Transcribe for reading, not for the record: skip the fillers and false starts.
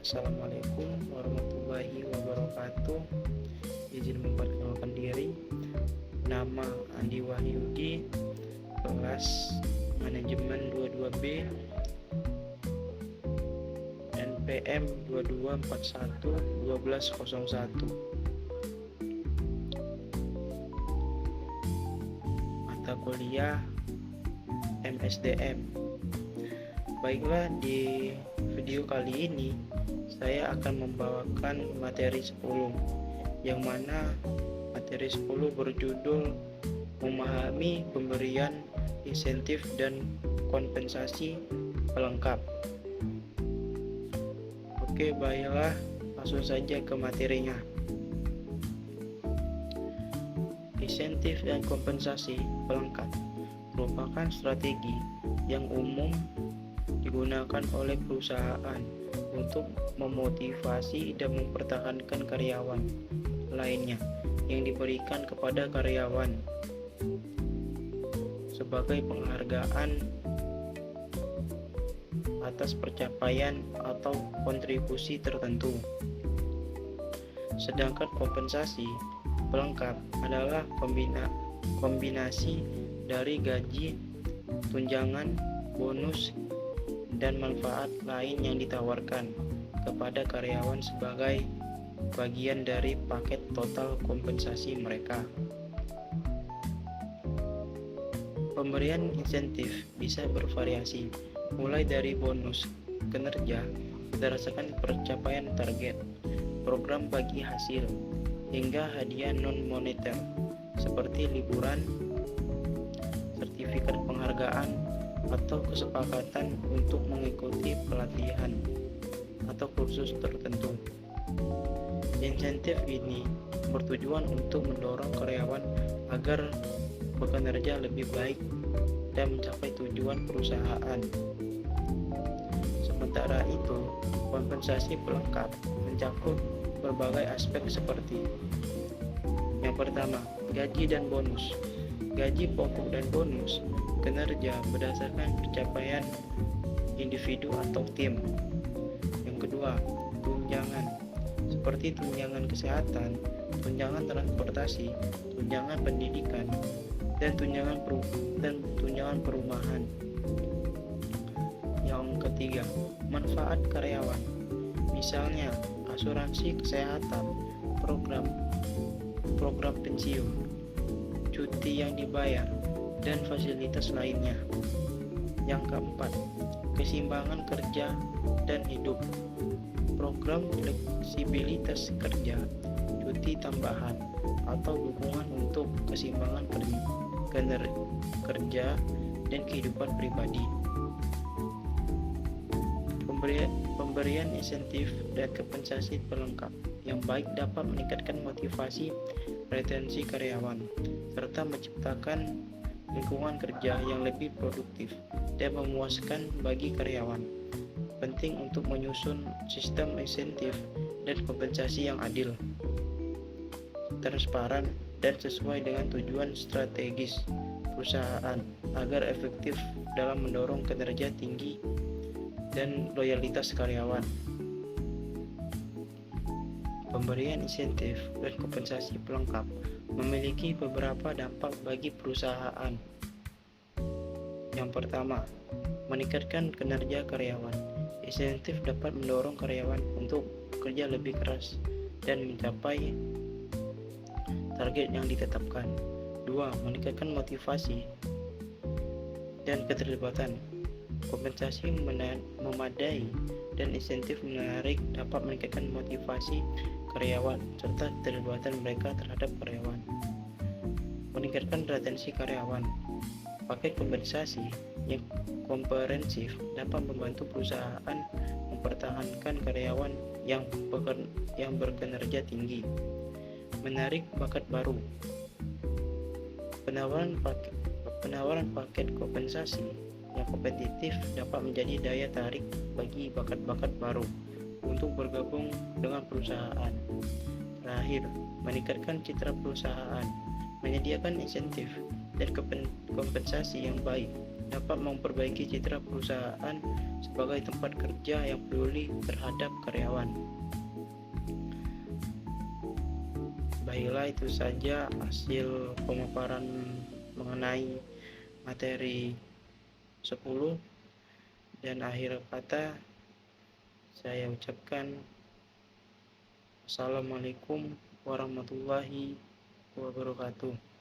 Assalamualaikum warahmatullahi wabarakatuh. Izin memperkenalkan diri. Nama Andi Wahyudi, kelas manajemen 22B, NPM 2241 1201. Mata kuliah MSDM. Baiklah, di video kali ini saya akan membawakan materi 10, yang mana materi 10 berjudul memahami pemberian insentif dan kompensasi pelengkap. Oke, baiklah, langsung saja ke materinya. Insentif dan kompensasi pelengkap merupakan strategi yang umum digunakan oleh perusahaan untuk memotivasi dan mempertahankan karyawan lainnya yang diberikan kepada karyawan sebagai penghargaan atas pencapaian atau kontribusi tertentu. Sedangkan kompensasi pelengkap adalah kombinasi dari gaji, tunjangan, bonus, dan manfaat lain yang ditawarkan kepada karyawan sebagai bagian dari paket total kompensasi mereka. Pemberian insentif bisa bervariasi, mulai dari bonus kinerja berdasarkan pencapaian target, program bagi hasil, hingga hadiah non-moneter seperti liburan, sertifikat penghargaan, atau kesepakatan untuk mengikuti pelatihan atau kursus tertentu. Insentif ini bertujuan untuk mendorong karyawan agar bekerja lebih baik dan mencapai tujuan perusahaan. Sementara itu, kompensasi pelengkap mencakup berbagai aspek seperti: yang pertama, gaji dan bonus. Gaji pokok dan bonus kinerja berdasarkan pencapaian individu atau tim. Yang kedua, tunjangan seperti tunjangan kesehatan, tunjangan transportasi, tunjangan pendidikan, dan tunjangan perumahan. Yang ketiga, manfaat karyawan, misalnya asuransi kesehatan, program pensiun, cuti yang dibayar, dan fasilitas lainnya. Yang keempat, keseimbangan kerja dan hidup, program fleksibilitas kerja, cuti tambahan, atau dukungan untuk keseimbangan kerja dan kehidupan pribadi. Pemberian insentif dan kompensasi pelengkap yang baik dapat meningkatkan motivasi retensi karyawan, serta menciptakan lingkungan kerja yang lebih produktif dan memuaskan bagi karyawan. Penting untuk menyusun sistem insentif dan kompensasi yang adil, transparan, dan sesuai dengan tujuan strategis perusahaan agar efektif dalam mendorong kinerja tinggi dan loyalitas karyawan. Pemberian insentif dan kompensasi pelengkap memiliki beberapa dampak bagi perusahaan. Yang pertama, meningkatkan kinerja karyawan. Insentif dapat mendorong karyawan untuk bekerja lebih keras dan mencapai target yang ditetapkan. 2. Meningkatkan motivasi dan keterlibatan. Kompensasi memadai dan insentif menarik dapat meningkatkan motivasi karyawan serta keterlibatan mereka terhadap karyawan. Meningkatkan retensi karyawan. Paket kompensasi yang komprehensif dapat membantu perusahaan mempertahankan karyawan yang berkinerja tinggi. Menarik bakat baru. Penawaran paket kompensasi yang kompetitif dapat menjadi daya tarik bagi bakat-bakat baru untuk bergabung dengan perusahaan. Terakhir, meningkatkan citra perusahaan, menyediakan insentif dan kompensasi yang baik dapat memperbaiki citra perusahaan sebagai tempat kerja yang peduli terhadap karyawan. Baiklah, itu saja hasil pemaparan mengenai materi 10, dan akhir kata saya ucapkan Assalamualaikum warahmatullahi wabarakatuh.